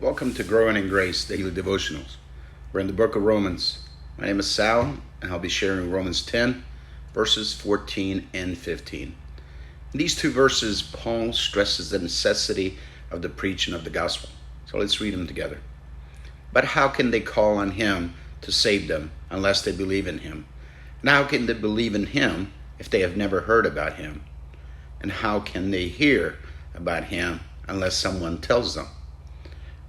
Welcome to Growing in Grace Daily Devotionals. We're in the book of Romans. My name is Sal, and I'll be sharing Romans 10, verses 14 and 15. In these two verses, Paul stresses the necessity of the preaching of the gospel. So let's read them together. But how can they call on him to save them unless they believe in him? And how can they believe in him if they have never heard about him? And how can they hear about him unless someone tells them?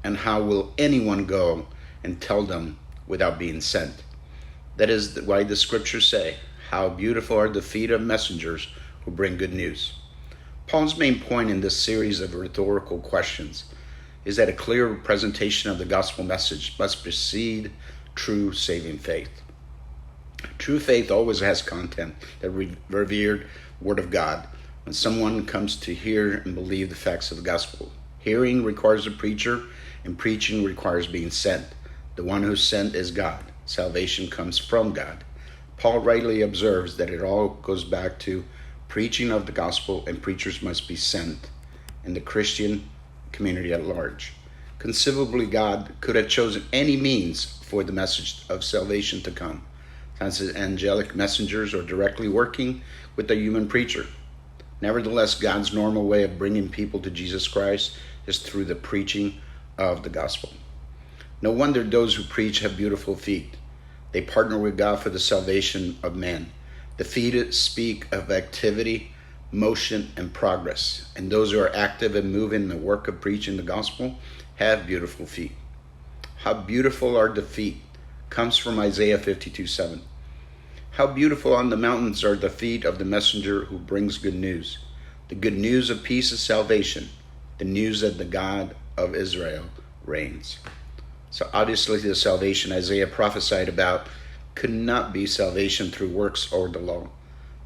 And how will anyone go and tell them without being sent? That is why the scriptures say, how beautiful are the feet of messengers who bring good news. Paul's main point in this series of rhetorical questions is that a clear presentation of the gospel message must precede true saving faith. True faith always has content, the revered word of God. When someone comes to hear and believe the facts of the gospel, hearing requires a preacher, and preaching requires being sent. The one who's sent is God. Salvation comes from God. Paul rightly observes that it all goes back to preaching of the gospel, and preachers must be sent in the Christian community at large. Conceivably, God could have chosen any means for the message of salvation to come, since angelic messengers are directly working with the human preacher. Nevertheless, God's normal way of bringing people to Jesus Christ is through the preaching of the gospel. No wonder those who preach have beautiful feet. They partner with God for the salvation of men. The feet speak of activity, motion, and progress. And those who are active and moving in the work of preaching the gospel have beautiful feet. How beautiful are the feet comes from Isaiah 52:7. How beautiful on the mountains are the feet of the messenger who brings good news. The good news of peace is salvation. The news that the God of Israel reigns. So obviously the salvation Isaiah prophesied about could not be salvation through works or the law.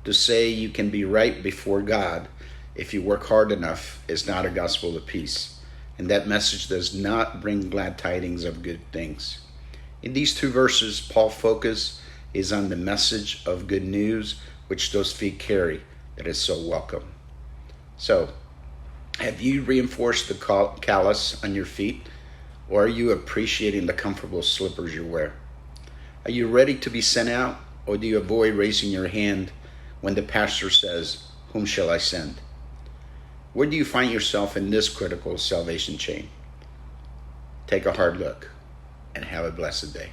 To say you can be right before God if you work hard enough is not a gospel of peace. And that message does not bring glad tidings of good things. In these two verses, Paul's focus is on the message of good news which those feet carry that is so welcome. So, have you reinforced the callus on your feet, or are you appreciating the comfortable slippers you wear? Are you ready to be sent out, or do you avoid raising your hand when the pastor says, "Whom shall I send?" Where do you find yourself in this critical salvation chain? Take a hard look and have a blessed day.